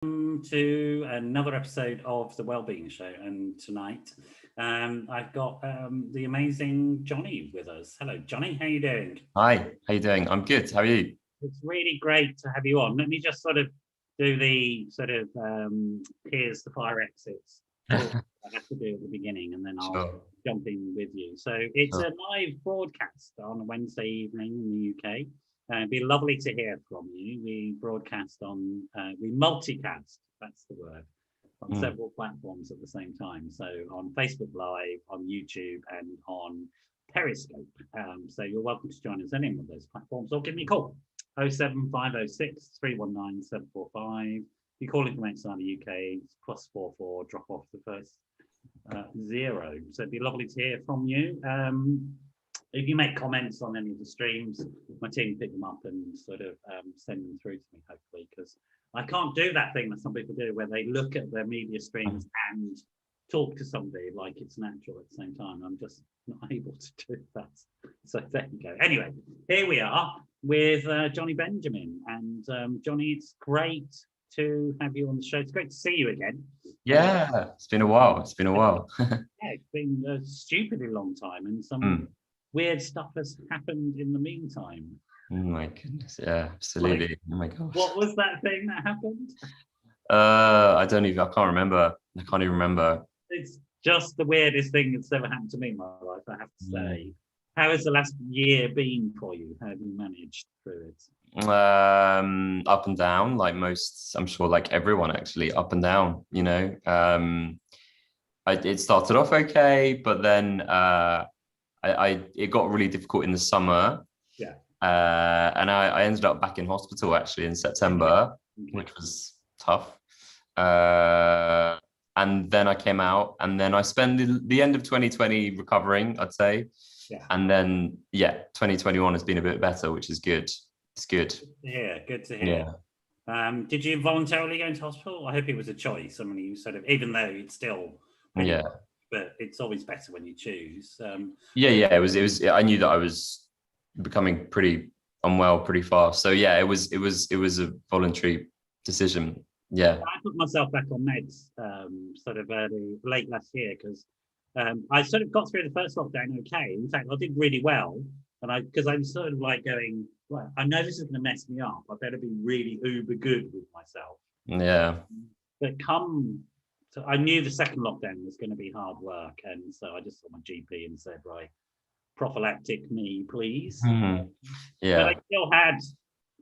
To another episode of the Wellbeing Show, and tonight I've got the amazing Jonny with us. Hello, Jonny. How are you doing? Hi, how you doing? I'm good. How are you? It's really great to have you on. Let me just sort of do the here's the fire exits I have to do at the beginning, and then I'll Sure. jump in with you. So it's Sure. a live broadcast on a Wednesday evening in the UK. It'd be lovely to hear from you. We broadcast on, we multicast, that's the word, on several platforms at the same time. So on Facebook Live, on YouTube, and on Periscope. So you're welcome to join us on any of those platforms or give me a call. 07506 319 745. If you're calling from outside the UK, it's +44, drop off the first 0. So it'd be lovely to hear from you. If you make comments on any of the streams, my team pick them up and sort of send them through to me, hopefully, because I can't do that thing that some people do where they look at their media streams and talk to somebody like it's natural at the same time. I'm just not able to do that. So there you go. Anyway, here we are with Jonny Benjamin. And Jonny, it's great to have you on the show. It's great to see you again. Yeah, it's been a while. It's been a while. Yeah, it's been a stupidly long time, and some weird stuff has happened in the meantime. Oh my goodness. Yeah, absolutely. Like, oh my gosh. what was that thing that happened? I can't remember. I can't even remember. It's just the weirdest thing that's ever happened to me in my life, I have to say. How has the last year been for you? How have you managed through it? Up and down, like most, I'm sure, like everyone actually, up and down, you know. It started off okay, but then it got really difficult in the summer. Yeah. And I ended up back in hospital actually in September, which was tough. And then I came out, and then I spent the end of 2020 recovering, I'd say. Yeah. And then 2021 has been a bit better, which is good. It's good. Good to hear. Yeah. Did you voluntarily go into hospital? I hope it was a choice. I mean, you sort of, even though it's still rough, but it's always better when you choose. It was. I knew that I was becoming pretty unwell pretty fast. So it was a voluntary decision. Yeah. I put myself back on meds sort of late last year because I sort of got through the first lockdown okay. In fact, I did really well, and because I'm sort of like going, well, I know this is going to mess me up. I better be really uber good with myself. Yeah. But so I knew the second lockdown was going to be hard work, and so I just saw my GP and said, right, prophylactic me, please. Mm-hmm. Yeah. But I still had,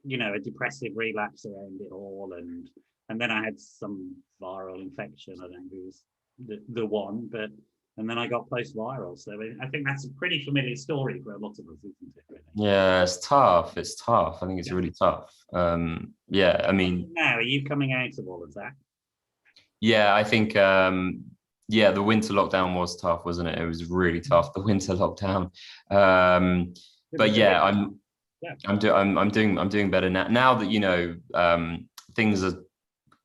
a depressive relapse around it all, and then I had some viral infection. I don't think it was the one, and then I got post-viral. So I think that's a pretty familiar story for a lot of us, isn't it? Really? Yeah, it's tough. It's tough. I think it's really tough. I mean, now are you coming out of all of that? Yeah, I think the winter lockdown was tough, wasn't it? It was really tough, the winter lockdown. But yeah, I'm doing better now. Now that things are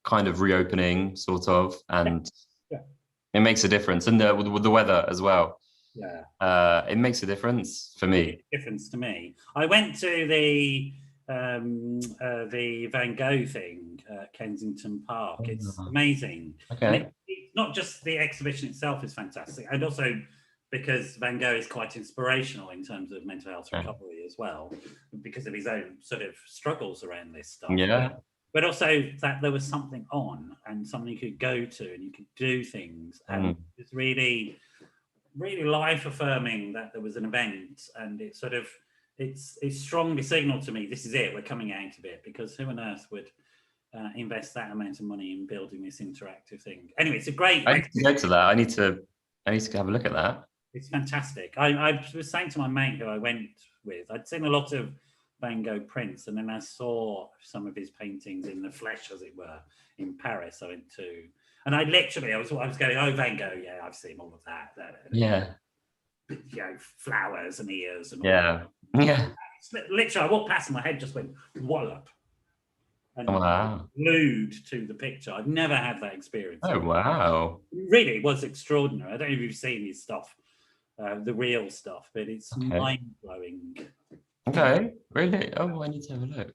kind of reopening, sort of, and it makes a difference. And with the weather as well. Yeah, it makes a difference for me. Difference to me. I went to the Van Gogh thing at Kensington Park. It's amazing. Okay. It's not just the exhibition itself is fantastic, and also because Van Gogh is quite inspirational in terms of mental health recovery as well, because of his own sort of struggles around this stuff. Yeah. But also that there was something on and something you could go to and you could do things. And it's really, really life affirming that there was an event, and it sort of, it's strongly signaled to me, this is it, we're coming out of it, because who on earth would invest that amount of money in building this interactive thing? Anyway, it's a great... I need to go to that. I need to have a look at that. It's fantastic. I was saying to my mate who I went with, I'd seen a lot of Van Gogh prints, and then I saw some of his paintings in the flesh, as it were, in Paris. I went to, and I was going, oh, Van Gogh, yeah, I've seen all of that. Flowers and ears and all that. Yeah. Literally, I walked past and my head just went wallop. And glued to the picture. I've never had that experience. Oh, wow. It really was extraordinary. I don't know if you've seen his stuff, the real stuff, but it's mind-blowing. Okay, really? Oh, I need to have a look.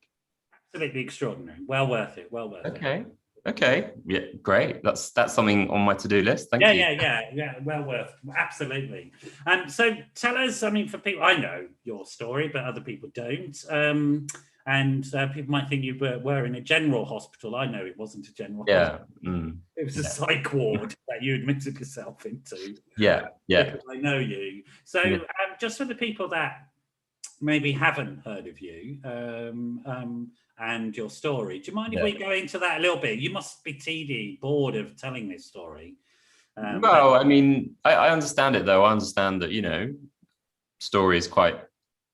Absolutely extraordinary. Well worth it. Okay. Okay. Yeah, great. That's something on my to-do list. Thank you. Yeah. Well worth, absolutely. So tell us, I mean, for people, I know your story, but other people don't. And people might think you were in a general hospital. I know it wasn't a general hospital. It was a psych ward that you admitted yourself into. Yeah. Because I know you. So just for the people that maybe haven't heard of you and your story, do you mind if we go into that a little bit? You must be TD, bored of telling this story. Well, I mean, I understand it though. I understand that, you know, story is quite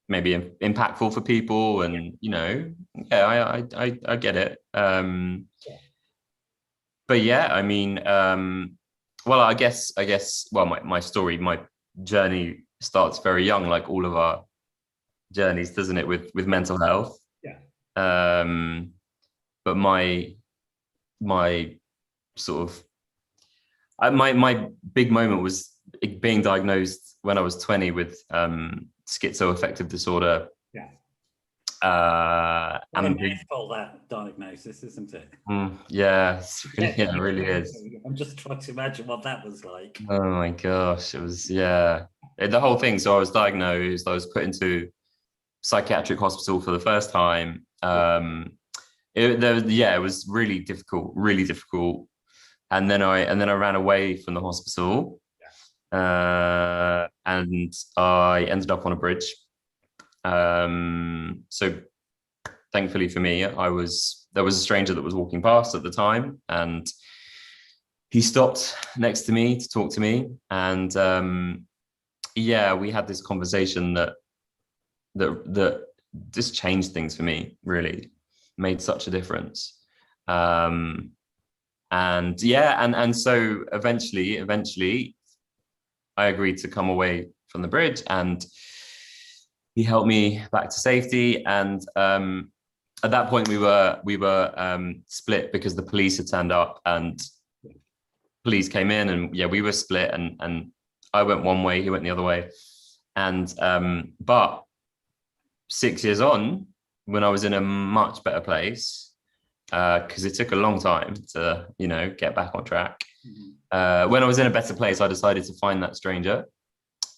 maybe impactful for people, and you know, I get it. But yeah, I mean, well, I guess, well, my story, my journey starts very young, like all of our journeys, doesn't it, with mental health? But my sort of my big moment was being diagnosed when I was 20 with schizoaffective disorder. And mouthful, that diagnosis, isn't it? Yeah, it really is. I'm just trying to imagine what that was like. Oh my gosh, it was, the whole thing. So I was diagnosed, I was put into psychiatric hospital for the first time. It was really difficult. And then I ran away from the hospital, and I ended up on a bridge. So thankfully for me, there was a stranger that was walking past at the time, and he stopped next to me to talk to me. And we had this conversation that just changed things for me, really made such a difference. And so eventually I agreed to come away from the bridge, and he helped me back to safety. And at that point we were split because the police had turned up, and police came in, and we were split, and I went one way, he went the other way. And but 6 years on, when I was in a much better place, because it took a long time to, you know, get back on track. When I was in a better place, I decided to find that stranger,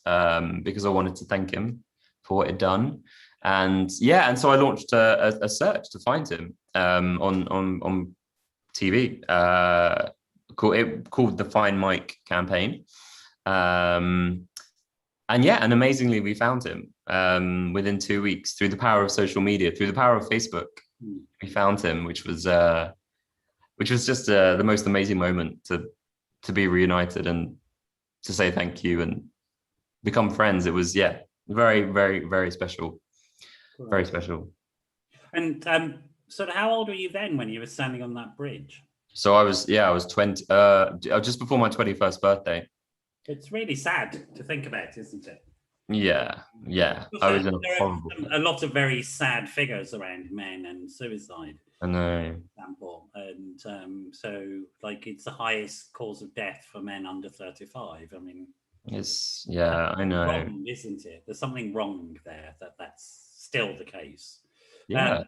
because I wanted to thank him for what he'd done. And so I launched a search to find him on TV, called the Find Mike campaign. And amazingly we found him within 2 weeks, through the power of social media, through the power of Facebook. We found him, which was just the most amazing moment to be reunited and to say thank you and become friends. It was very, very, very special. Cool. Very special. And so how old were you then when you were standing on that bridge? So I was 20, just before my 21st birthday. It's really sad to think about, isn't it? Yeah. I was in a lot of very sad figures around men and suicide. I know. For example, and so like it's the highest cause of death for men under 35. I mean, it's I know. Wrong, isn't it? There's something wrong there that's still the case. Yeah.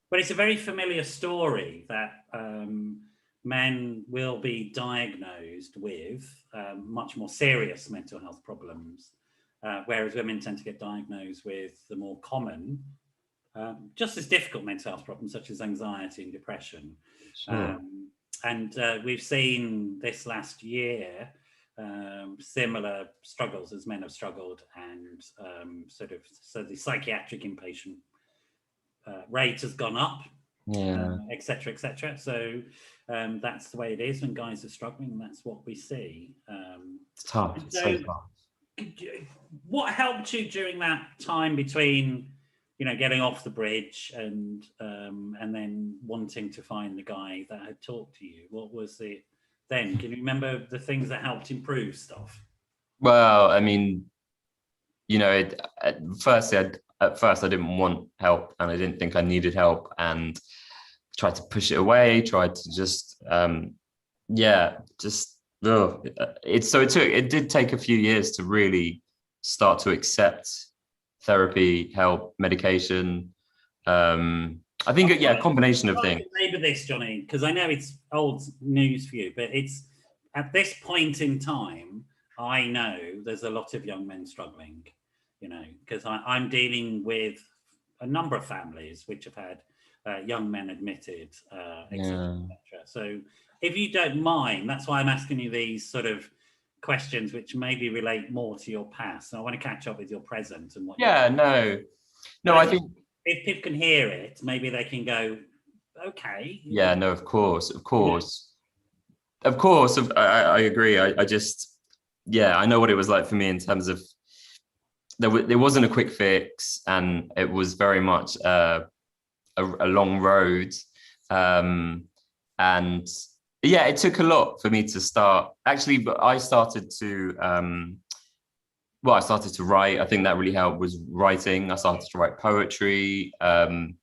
But it's a very familiar story that men will be diagnosed with much more serious mental health problems, whereas women tend to get diagnosed with the more common, just as difficult mental health problems such as anxiety and depression. Sure. And we've seen this last year similar struggles as men have struggled, and so the psychiatric inpatient rate has gone up, et cetera. So that's the way it is when guys are struggling, and that's what we see. It's tough. It's so tough. What helped you during that time between, you know, getting off the bridge and then wanting to find the guy that had talked to you? What was it then? Can you remember the things that helped improve stuff? Well, I mean, you know, at first I didn't want help, and I didn't think I needed help, and tried to push it away, tried to just it did take a few years to really start to accept therapy, help, medication, I think, yeah, a combination of things. Maybe this, Jonny, because I know it's old news for you, but it's at this point in time, I know there's a lot of young men struggling, because I'm dealing with a number of families which have had young men admitted, etc. So if you don't mind, that's why I'm asking you these sort of questions which maybe relate more to your past. And I want to catch up with your present and what no, I think if people can hear it, maybe they can go, okay. Yeah, no, of course. I agree. I just, I know what it was like for me in terms of there wasn't a quick fix, and it was very much a long road. And yeah, it took a lot for me to start. Actually, but I started to write. I think that really helped, was writing. I started to write poetry. I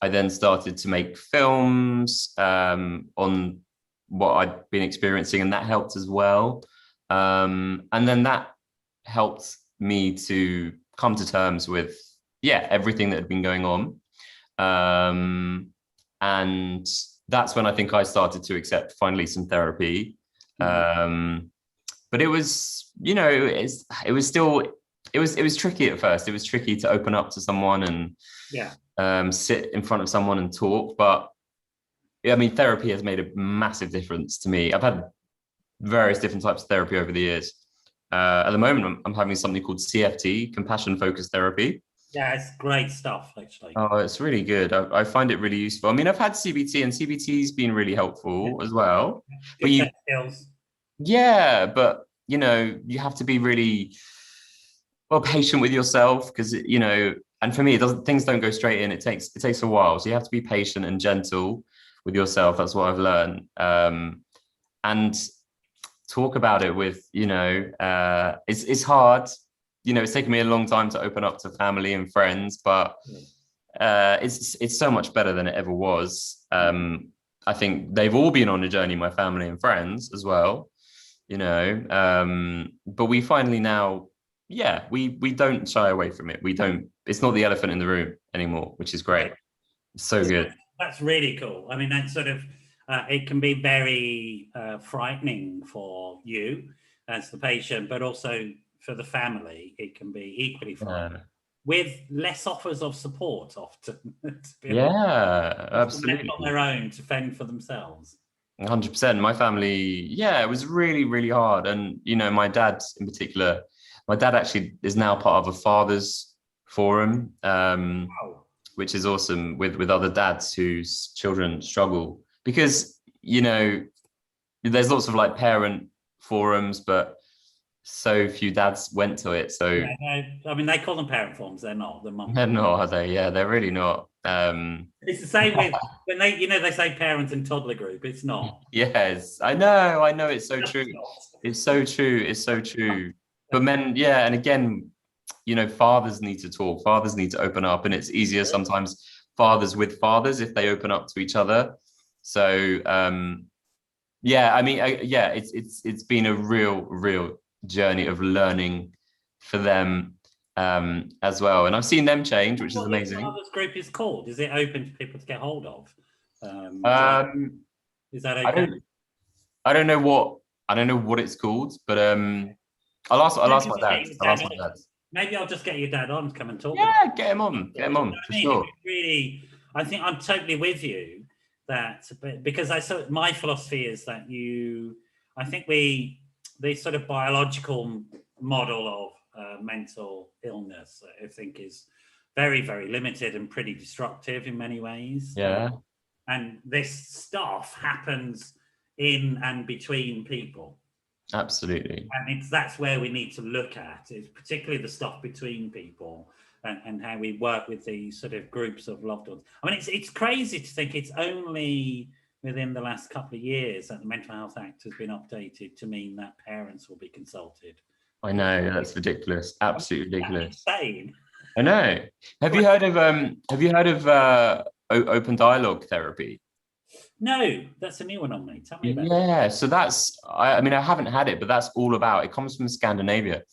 then started to make films on what I'd been experiencing, and that helped as well. And then that helped me to come to terms with, everything that had been going on. And that's when I think I started to accept finally some therapy. But it was, it was tricky at first. It was tricky to open up to someone and sit in front of someone and talk. But I mean, therapy has made a massive difference to me. I've had various different types of therapy over the years. At the moment, I'm having something called CFT, compassion focused therapy. Yeah, it's great stuff, actually. Oh, it's really good. I find it really useful. I mean, I've had CBT, and CBT's been really helpful as well. But but you have to be really patient with yourself, because and for me, things don't go straight in. It takes a while, so you have to be patient and gentle with yourself. That's what I've learned. And talk about it with, it's hard. It's taken me a long time to open up to family and friends, but it's so much better than it ever was. I think they've all been on a journey, my family and friends as well, but we finally now, we don't shy away from it. It's not the elephant in the room anymore, which is great. It's so good. That's really cool. I mean, that sort of, it can be very frightening for you as the patient, but also for the family, it can be equally frightening, with less offers of support often. Absolutely. On their own to fend for themselves. 100%. My family, it was really, really hard. And, my dad in particular, my dad actually is now part of a father's forum, which is awesome, with other dads whose children struggle. Because, there's lots of like parent forums, but so few dads went to it. So I mean, they call them parent forums. They're not. They're not, are they? Yeah, they're really not. It's the same with when they say parent and toddler group. It's not. Yes, I know. It's so true. It's so true. It's so true. But men, and again, fathers need to talk. Fathers need to open up, and it's easier sometimes fathers with fathers if they open up to each other. So I mean, it's been a real journey of learning for them as well, and I've seen them change, which is amazing. What this group is called? Is it open to people to get hold of? Is that okay? I don't know what it's called, but I'll ask my dad. Maybe I'll just get your dad on to come and talk. Get him on for sure. Really, I think I'm totally with you that, because my philosophy is that I think the sort of biological model of mental illness, I think, is very, very limited and pretty destructive in many ways. And this stuff happens in and between people. Absolutely. And that's where we need to look at, is particularly the stuff between people, and how we work with these sort of groups of loved ones. I mean, it's crazy to think it's only within the last couple of years that the Mental Health Act has been updated to mean that parents will be consulted. I know, that's ridiculous. Absolutely ridiculous. That's insane. I know. Have you heard of open dialogue therapy? No, that's a new one on me. Tell me about it. Yeah, so that's, I mean, I haven't had it, but that's all about, it comes from Scandinavia,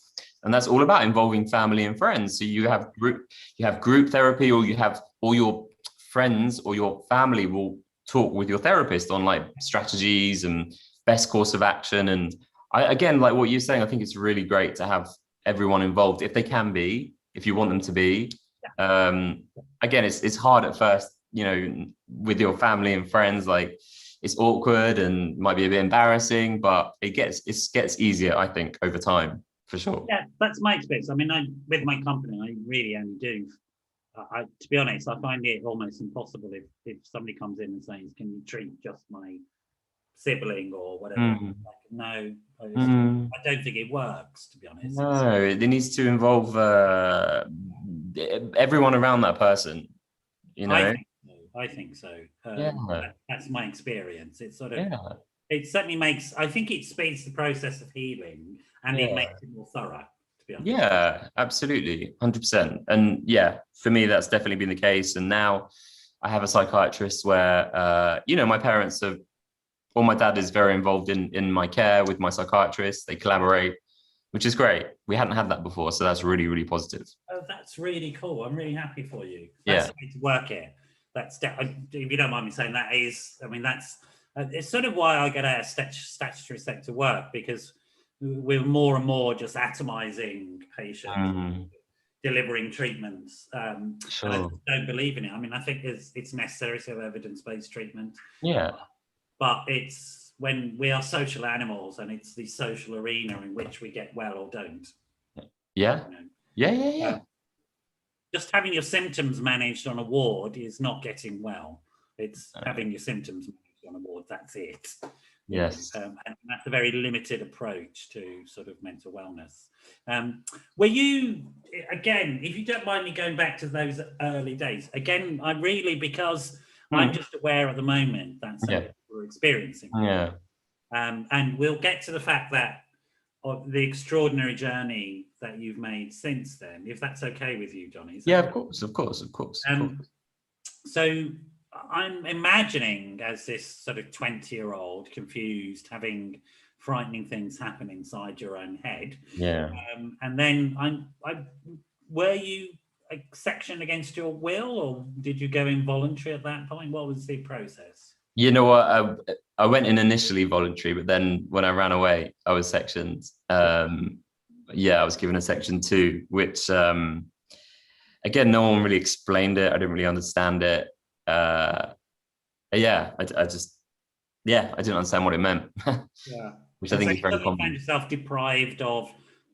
and that's all about involving family and friends. So you have group therapy, or you have all your friends or your family will talk with your therapist on like strategies and best course of action. And again, like what you're saying, I think it's really great to have everyone involved if they can be, if you want them to be. Again, it's hard at first, you know, with your family and friends, like it's awkward and might be a bit embarrassing, but it gets easier, I think, over time, for sure. Yeah, that's my experience. I mean, with my company, I really only do. To be honest, I find it almost impossible if somebody comes in and says, "Can you treat just my sibling or whatever?" Like, no, I don't think it works. To be honest, no, it needs to involve everyone around that person. You know, I think so. Yeah. That's my experience. It's sort of, it certainly makes. I think it speeds the process of healing, and it makes it more thorough. Yeah, absolutely, 100%. And yeah, for me, that's definitely been the case. And now I have a psychiatrist where, you know, my parents have, well, my dad is very involved in my care with my psychiatrist. They collaborate, which is great. We hadn't had that before, so that's really, really positive. Oh, that's really cool. I'm really happy for you. That's the way to work it. That's, if you don't mind me saying, that is, I mean, that's, it's sort of why I get out of statutory sector work, because we're more and more just atomizing patients, delivering treatments. And I just don't believe in it. I mean, I think it's necessary to have evidence-based treatment. Yeah. But it's when we are social animals, and it's the social arena in which we get well or don't. Yeah. You know? Yeah. Just having your symptoms managed on a ward is not getting well. It's having your symptoms managed on a ward. That's it. Yes. And that's a very limited approach to sort of mental wellness. Were you, again, if you don't mind me going back to those early days, again, I really, because I'm just aware at the moment that's what we're experiencing. Yeah. And we'll get to the fact that of the extraordinary journey that you've made since then, if that's okay with you, Jonny. Yeah, of course. So I'm imagining, as this sort of 20-year-old, confused, having frightening things happen inside your own head. Yeah. And then were you sectioned against your will, or did you go involuntary at that point? What was the process? You know what? I went in initially voluntary, but then when I ran away, I was sectioned. I was given a section 2, which again, no one really explained it. I didn't really understand it. I didn't understand what it meant. Which I think is very common. You find yourself deprived of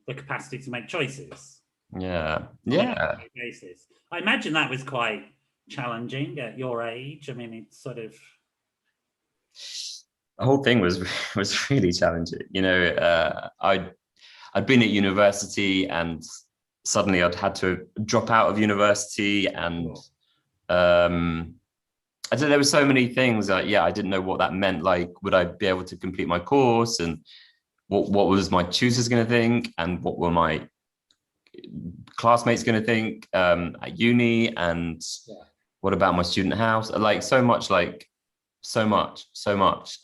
the capacity to make choices. Yeah. I imagine that was quite challenging at your age. I mean, it's sort of, the whole thing was really challenging. You know, I'd been at university, and suddenly I'd had to drop out of university, and I don't, there were so many things. I didn't know what that meant. Like, would I be able to complete my course, and what was my tutors going to think, and what were my classmates going to think at uni, and what about my student house? Like so much,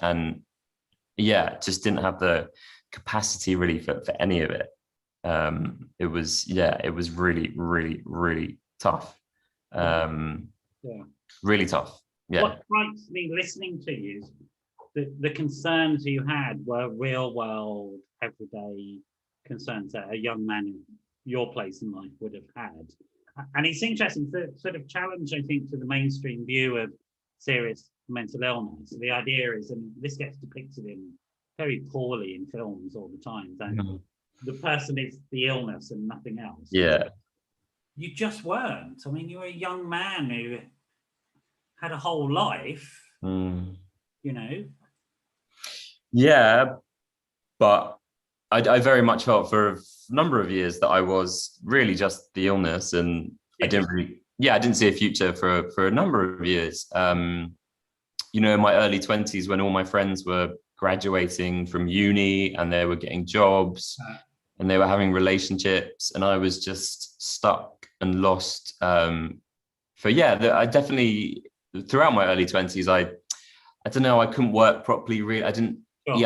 and just didn't have the capacity really for any of it. It was really, really, really tough. Really tough. What strikes me listening to you is the concerns you had were real world, everyday concerns that a young man in your place in life would have had. And it's interesting, the sort of challenge, I think, to the mainstream view of serious mental illness. The idea is, and this gets depicted in very poorly in films all the time, that the person is the illness and nothing else. Yeah. You just weren't. I mean, you were a young man who had a whole life, you know. Yeah, but I very much felt for a number of years that I was really just the illness, and I didn't see a future for a number of years. You know, in my early 20s, when all my friends were graduating from uni and they were getting jobs and they were having relationships, and I was just stuck and lost. I definitely, throughout my early 20s, I don't know, I couldn't work properly. Really, I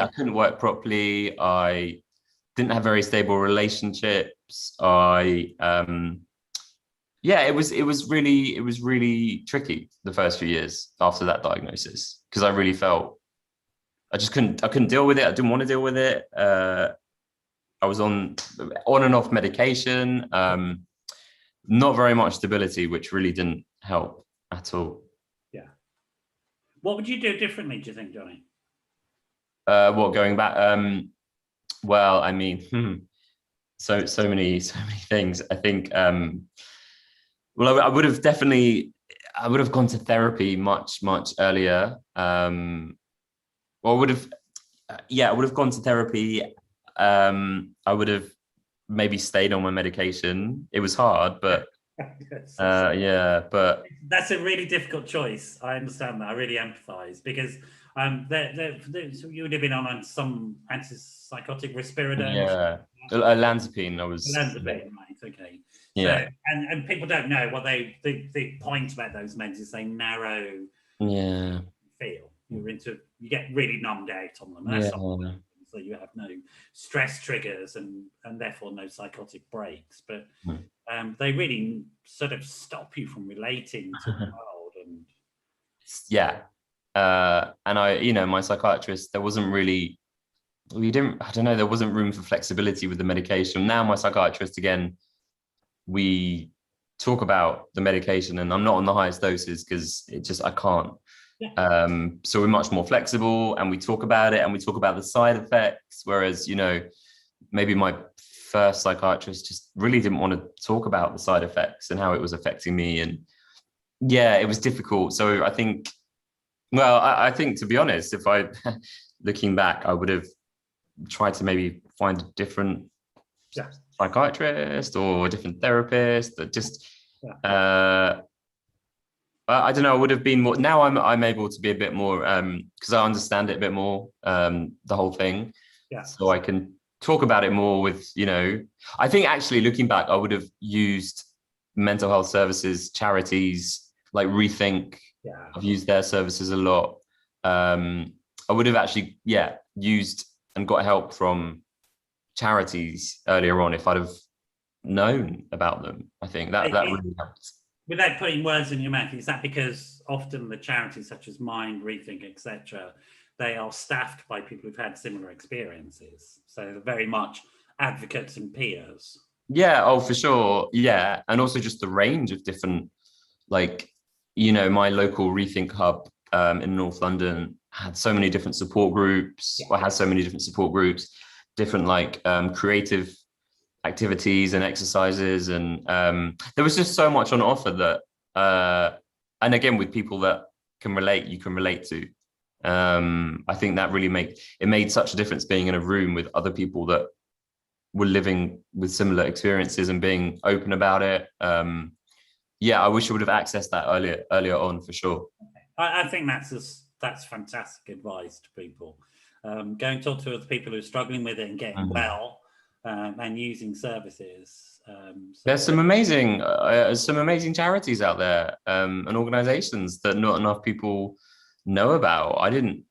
couldn't work properly. I didn't have very stable relationships. I yeah, it was really tricky the first few years after that diagnosis, because I really felt I couldn't deal with it. I didn't want to deal with it. I was on and off medication, not very much stability, which really didn't help at all. Yeah. What would you do differently, do you think, Jonny? What, going back? Well, I mean, so many things. I think. Well, I would have gone to therapy much earlier. Well, I would have gone to therapy. I would have maybe stayed on my medication. It was hard, but yeah, but that's a really difficult choice. I understand that. I really empathize, because so you would have been on some antipsychotic risperidone. Yeah, olanzapine. Olanzapine, right? Okay. Yeah. So, and people don't know what the point about those meds is they narrow. Yeah. Feel you get really numbed out on them. That's so you have no stress triggers and therefore no psychotic breaks. But they really sort of stop you from relating to the world. And yeah, and I, my psychiatrist, there wasn't really, I don't know, there wasn't room for flexibility with the medication. Now my psychiatrist, again, we talk about the medication, and I'm not on the highest doses because I can't. Yeah. So we're much more flexible, and we talk about it, and we talk about the side effects. Whereas, maybe my first psychiatrist just really didn't want to talk about the side effects and how it was affecting me. And yeah, it was difficult. So I think, well, I think, to be honest, if I, looking back, I would have tried to maybe find a different psychiatrist or a different therapist that just, I don't know, I would have been more. Now I'm able to be a bit more, because I understand it a bit more, the whole thing. Yeah. So I can talk about it more with, I think actually looking back, I would have used mental health services, charities like Rethink. Yeah. I've used their services a lot. I would have actually, used and got help from charities earlier on if I'd have known about them. I think that really helped. Without putting words in your mouth, is that because often the charities such as Mind, Rethink, etc., they are staffed by people who've had similar experiences? So they're very much advocates and peers. Yeah, oh, for sure. Yeah. And also just the range of different, like, my local Rethink hub in North London had so many different support groups, or has so many different support groups, different like creative activities and exercises, and there was just so much on offer that and again, with people that you can relate to. I think that really made such a difference being in a room with other people that were living with similar experiences and being open about it. I wish I would have accessed that earlier on, for sure. I think that's fantastic advice to people. Go and talk to other people who are struggling with it and getting well. And using services. There's some amazing charities out there, and organizations that not enough people know about. I didn't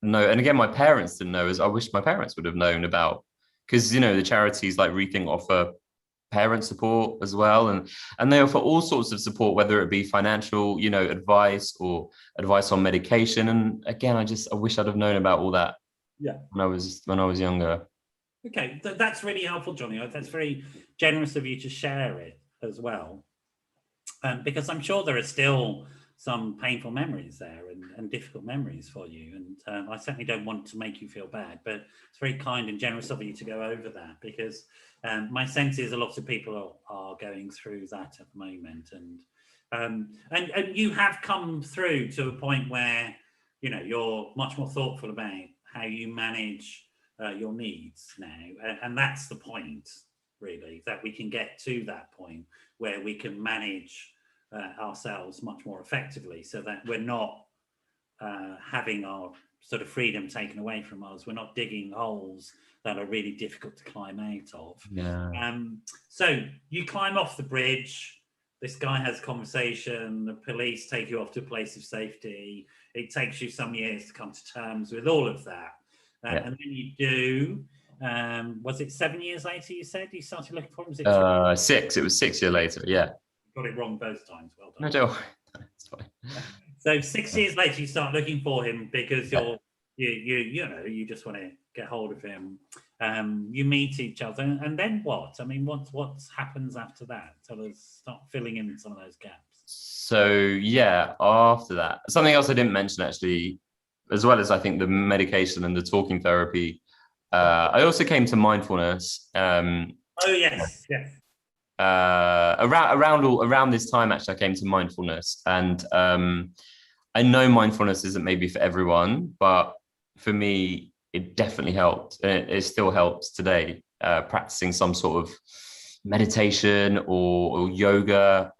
know, and again, my parents didn't know, as I wish my parents would have known about, because the charities like Rethink offer parent support as well, and they offer all sorts of support, whether it be financial, advice or advice on medication. And again, I wish I'd have known about all that when I was younger. Okay, that's really helpful, Jonny. That's very generous of you to share it as well, because I'm sure there are still some painful memories there and difficult memories for you. And I certainly don't want to make you feel bad, but it's very kind and generous of you to go over that, because my sense is a lot of people are going through that at the moment. And you have come through to a point where, you're much more thoughtful about how you manage your needs now, and that's the point, really, that we can get to that point where we can manage ourselves much more effectively, so that we're not having our sort of freedom taken away from us. We're not digging holes that are really difficult to climb out of. So you climb off the bridge, this guy has a conversation, the police take you off to a place of safety. It takes you some years to come to terms with all of that. And then you do, was it 7 years later, you said, you started looking for him? Was it 6? It was 6 years later, yeah. got it wrong both times. Well done. No, don't worry. It's fine. So 6 years later, you start looking for him because you just want to get hold of him. You meet each other, and then what? I mean, what happens after that? Tell us. Start filling in some of those gaps. So yeah, after that, something else I didn't mention actually, as well as I think the medication and the talking therapy. I also came to mindfulness. Oh yes. Around this time, actually, I came to mindfulness, and I know mindfulness isn't maybe for everyone, but for me, it definitely helped, and it still helps today. Practicing some sort of meditation or yoga,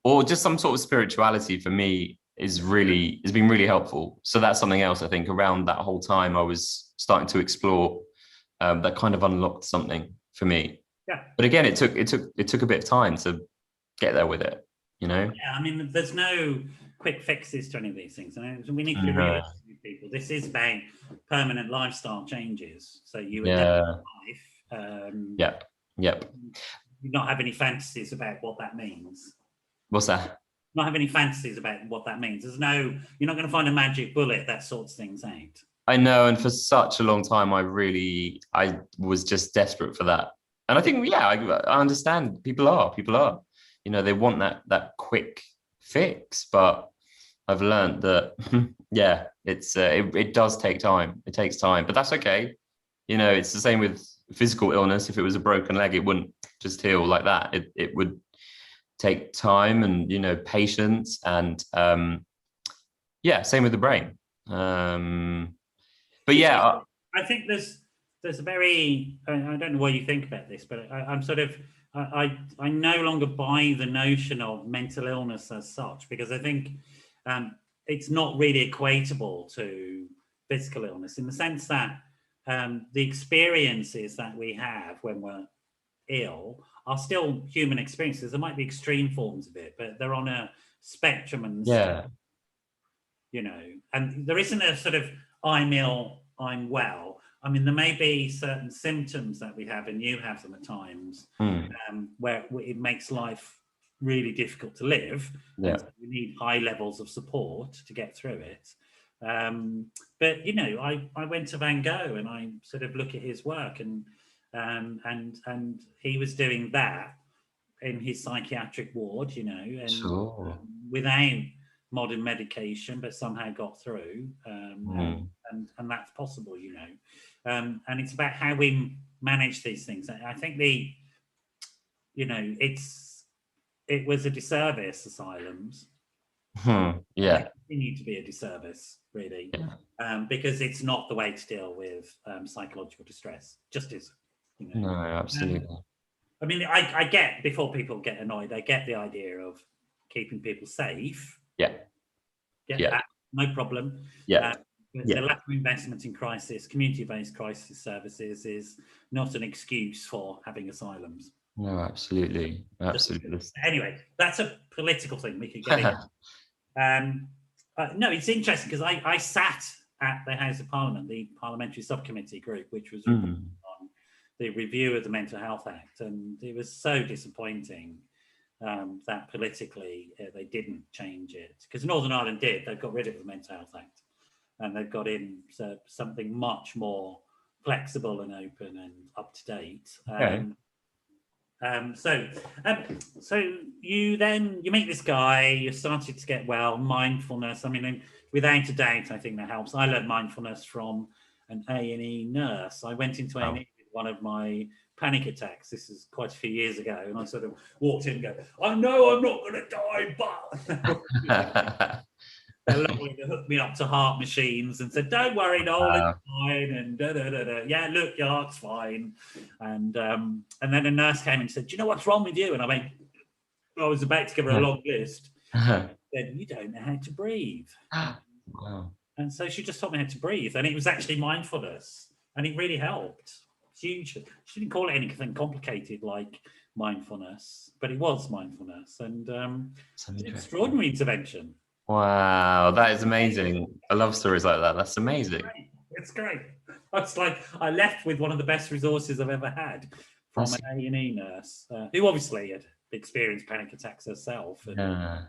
or just some sort of spirituality for me has been really helpful. So that's something else I think around that whole time I was starting to explore, that kind of unlocked something for me. Yeah. But again, it took a bit of time to get there with it, you know? Yeah, I mean, there's no quick fixes to any of these things. We need to be realistic with people. This is about permanent lifestyle changes. So you adapt life. Yep. You not have any fantasies about what that means. What's that? Not have any fantasies about what that means. You're not going to find a magic bullet that sorts things out. I know, and for such a long time, I was just desperate for that. And I think, I understand people are, they want that quick fix, but I've learned that, it does take time. It takes time, but that's okay. It's the same with physical illness. If it was a broken leg, it wouldn't just heal like that. It would take time and, patience, and same with the brain. But yeah, I think there's a very, I don't know what you think about this, but I'm sort of, I no longer buy the notion of mental illness as such, because I think it's not really equatable to physical illness, in the sense that the experiences that we have when we're ill are still human experiences. There might be extreme forms of it, but they're on a spectrum, and and there isn't a sort of I'm ill, I'm well. I mean, there may be certain symptoms that we have, and you have them at times, where it makes life really difficult to live. Yeah. So we need high levels of support to get through it. But I went to Van Gogh, and I sort of look at his work, and he was doing that in his psychiatric ward, and sure. without modern medication, but somehow got through, and that's possible, and it's about how we manage these things. I think it was a disservice, asylums. Yeah. They need to be a disservice, really, because it's not the way to deal with psychological distress. Just is, No, absolutely. I mean, I get, before people get annoyed, I get the idea of keeping people safe. That, no problem. The lack of investment in community-based crisis services is not an excuse for having asylums. No, absolutely. Anyway, that's a political thing we could get into. No, it's interesting because I sat at the House of Parliament, the Parliamentary Subcommittee group, which was on the review of the Mental Health Act, and it was so disappointing that politically they didn't change it, because Northern Ireland did. They got rid of the Mental Health Act, and they've got in something much more flexible and open and up to date. So you meet this guy, you started to get well, mindfulness. I mean, without a doubt, I think that helps. I learned mindfulness from an A&E nurse. I went into A&E with one of my panic attacks. This is quite a few years ago, and I sort of walked in and go, I know I'm not going to die, but they're lovely to hook me up to heart machines and said, don't worry, Noel, it's fine, and yeah, look, your heart's fine. And then a nurse came and said, do you know what's wrong with you? And I was about to give her a long list. Said, you don't know how to breathe. Wow. And so she just taught me how to breathe, and it was actually mindfulness, and it really helped. Huge. She didn't call it anything complicated like mindfulness, but it was mindfulness, and it's an extraordinary intervention. Wow, that is amazing. I love stories like that. That's amazing. It's great. It's like I left with one of the best resources I've ever had from an A&E nurse, who obviously experienced panic attacks herself. And, Yeah.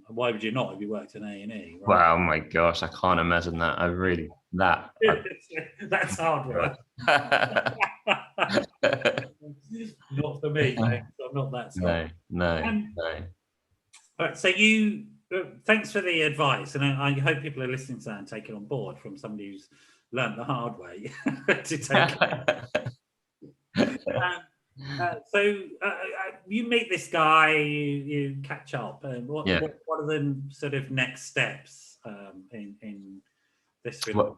why would you not if you worked in A&E? Right? Wow, my gosh, I can't imagine that. That's hard work. Not for me, thanks. I'm not that smart. No. All right, so thanks for the advice, and I hope people are listening to that and take it on board from somebody who's learned the hard way to take it. So you meet this guy, you catch up, and what are the sort of next steps in this relationship?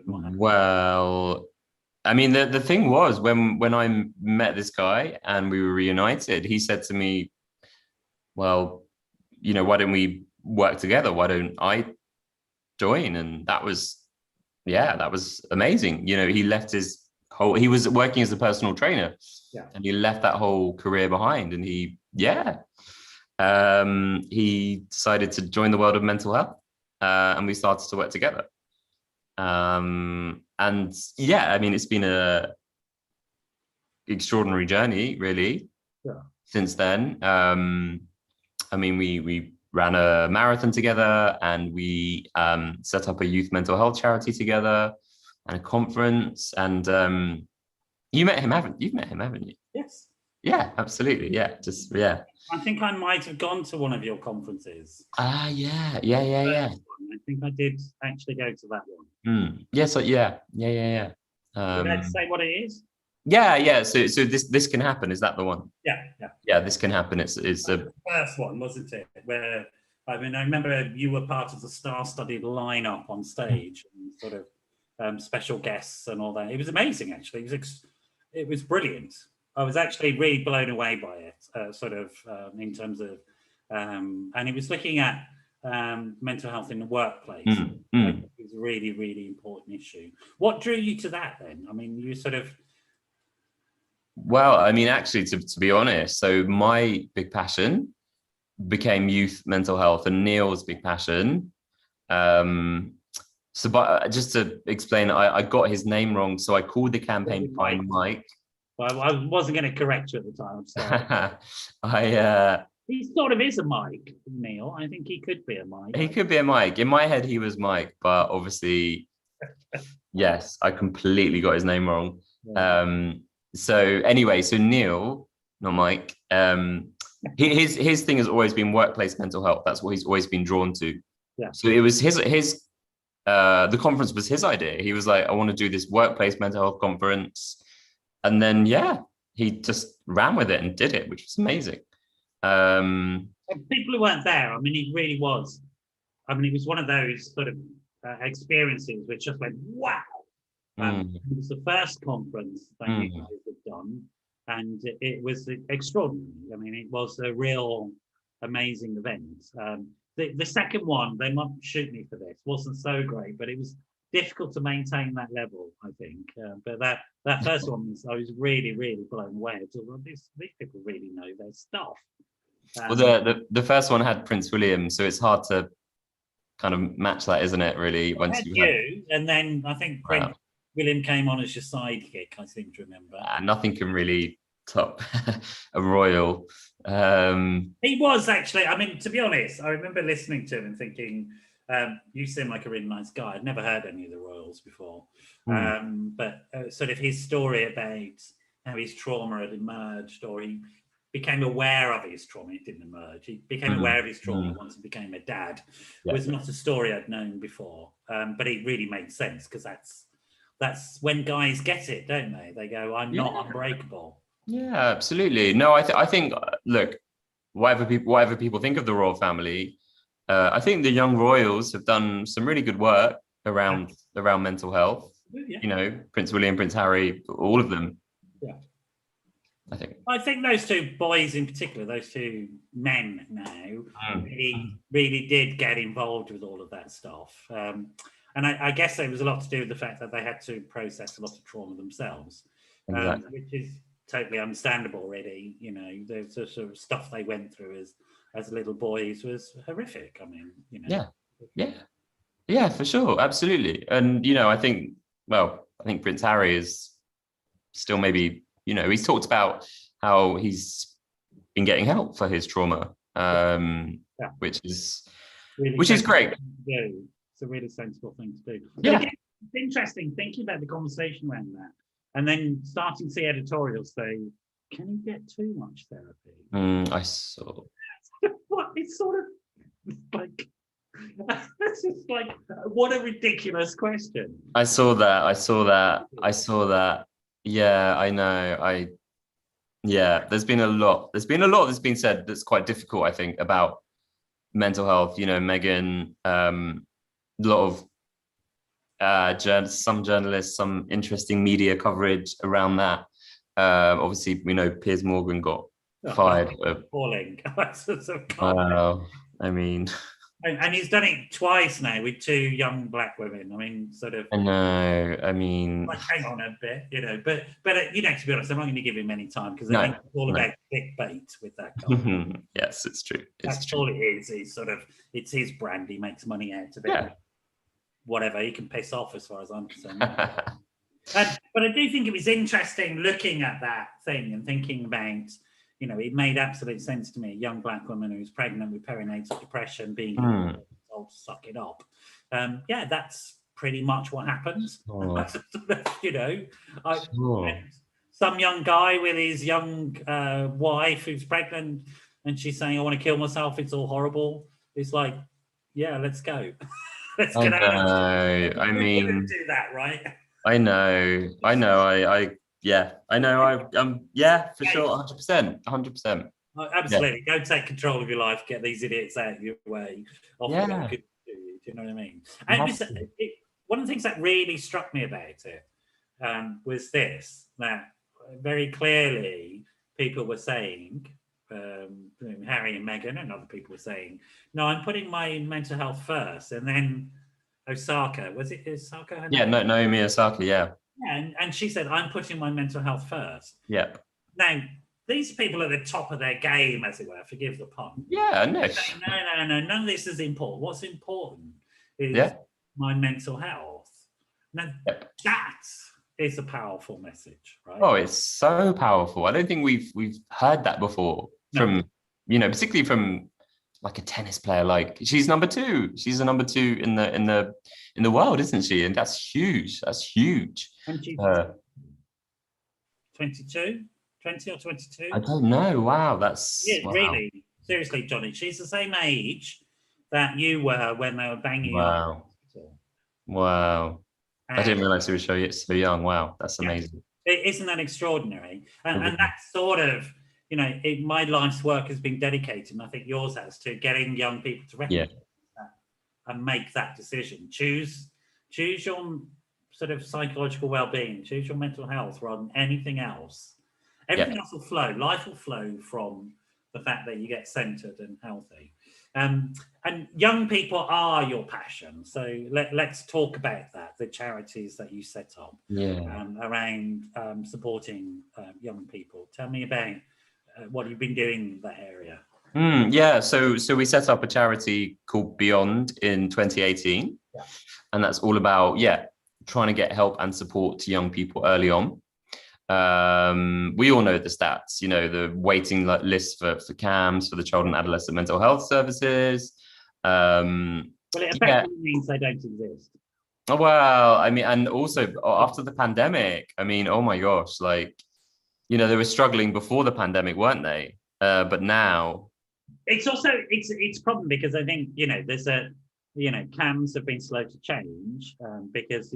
Well, I mean, the thing was when I met this guy and we were reunited, he said to me, well, why don't we work together? Why don't I join? And that was amazing. He left he was working as a personal trainer, and he left that whole career behind, and he decided to join the world of mental health, and we started to work together. And I mean, it's been a extraordinary journey, really, since then. I mean, we ran a marathon together, and we set up a youth mental health charity together, and a conference. And you've met him, haven't you? Yes. Yeah, absolutely. Yeah, I think I might have gone to one of your conferences. Yeah. I think I did actually go to that one. Yes. Yeah. Did I say what it is? Yeah. So this can happen. Is that the one? Yeah. This can happen. It's the first one, wasn't it? Where I remember you were part of the star-studded lineup on stage, and sort of special guests and all that. It was amazing, actually. It was brilliant. I was actually really blown away by it, in terms of, and it was looking at mental health in the workplace. It was a really, really important issue. What drew you to that then? I mean, you sort of... Well, I mean, actually, to be honest, so my big passion became youth mental health, and Neil's big passion. But just to explain, I got his name wrong, so I called the campaign Find Mike. Well, I wasn't going to correct you at the time. So. He sort of is a Mike, Neil. I think he could be a Mike. He could be a Mike. In my head, he was Mike, but obviously, yes, I completely got his name wrong. Yeah. So anyway, so Neil, not Mike, his thing has always been workplace mental health. That's what he's always been drawn to. Yeah. So it was his the conference was his idea. He was like, I want to do this workplace mental health conference. And then, he just ran with it and did it, which was amazing. People who weren't there, I mean, it really was. I mean, it was one of those sort of experiences which just went, wow. It was the first conference that you guys had done, and it was extraordinary. I mean, it was a real amazing event. The second one, they might shoot me for this, wasn't so great, but it was difficult to maintain that level, I think. But that first one, I was really, really blown away. I thought, well, these people really know their stuff. Well, the first one had Prince William, so it's hard to kind of match that, isn't it? Really, once and then I think Prince William came on as your sidekick. I seem to remember. Nothing can really top a royal. He was actually. I mean, to be honest, I remember listening to him and thinking, you seem like a really nice guy. I'd never heard any of the royals before, but sort of his story about how his trauma had emerged, or he became aware of his trauma. It didn't emerge. He became aware of his trauma once he became a dad. It was not a story I'd known before, but it really made sense, because that's when guys get it, don't they? They go, I'm not unbreakable. Yeah, absolutely. No, I think, look, whatever people think of the royal family, I think the young royals have done some really good work around mental health. Yeah. Prince William, Prince Harry, all of them. Yeah. I think those two boys in particular, those two men now, really did get involved with all of that stuff. And I guess it was a lot to do with the fact that they had to process a lot of trauma themselves, which is totally understandable, really. The sort of stuff they went through as little boys was horrific. I mean, Yeah, for sure. Absolutely. And, I think Prince Harry is still maybe, he's talked about how he's in getting help for his trauma, which is really great. It's a really sensible thing to do. But Yeah. again, it's interesting thinking about the conversation around that, and then starting to see editorials say, "Can you get too much therapy?" I saw. What? It's sort of like, it's just like, what a ridiculous question. I saw that. Yeah, I know. There's been a lot that's been said that's quite difficult, I think, about mental health. You know, Megan, a lot of some journalists, some interesting media coverage around that. Obviously, we know Piers Morgan got fired. Appalling. Wow. I mean, and he's done it twice now with 2 young black women. I mean, sort of. I know. I mean, like, hang on a bit, you know. But you know, to be honest, I'm not going to give him any time because I think it's all about clickbait with that guy. Yes, it's true. That's all it is. He's sort of, it's his brand. He makes money out of it. Yeah. Whatever, he can piss off as far as I'm concerned. But I do think it was interesting looking at that thing and thinking about, you know, it made absolute sense to me. A young black woman who's pregnant with perinatal depression being told to suck it up. Yeah, that's pretty much what happens. You know, some young guy with his young wife who's pregnant and she's saying, "I want to kill myself. It's all horrible." It's like, yeah, let's go. Let's get out. I mean, do that, right? I know. Yeah, for sure, 100%. Absolutely. Go take control of your life. Get these idiots out of your way. Do you know what I mean? And one of the things that really struck me about it was this: that very clearly people were saying, Harry and Meghan and other people were saying, "No, I'm putting my mental health first." And then Osaka, was it Osaka? Yeah, Naomi Osaka, yeah. Yeah, and she said, "I'm putting my mental health first." Yeah. Now, these people are at the top of their game, as it were, forgive the pun. Yeah, no. No, none of this is important. What's important is my mental health. Now, that is a powerful message, right? Oh, it's so powerful. I don't think we've heard that before from, you know, particularly from like a tennis player. Like, she's number 2. She's the number 2 in the world, isn't she? And that's huge. That's huge. And she's 22? 20 or 22? I don't know. Wow, that's really, seriously, Johnny. She's the same age that you were when they were banging you up. Wow. I didn't realize she was so young. Wow, that's amazing. Isn't that extraordinary? And that's sort of, you know, my life's work has been dedicated, and I think yours has, to getting young people to recognize that and make that decision. Choose your sort of psychological well-being, choose your mental health rather than anything else. Everything else will flow. Life will flow from the fact that you get centered and healthy. And young people are your passion. So let's talk about that, the charities that you set up around supporting young people. Tell me about what you've been doing in that area. So we set up a charity called Beyond in 2018. And that's all about, trying to get help and support to young people early on. We all know the stats, you know, the waiting list for CAMS, for the child and adolescent mental health services. Well, it effectively means they don't exist. Well, I mean, and also after the pandemic, I mean, oh my gosh, like, you know, they were struggling before the pandemic, weren't they? But now it's also it's a problem because I think, you know, there's CAMS have been slow to change because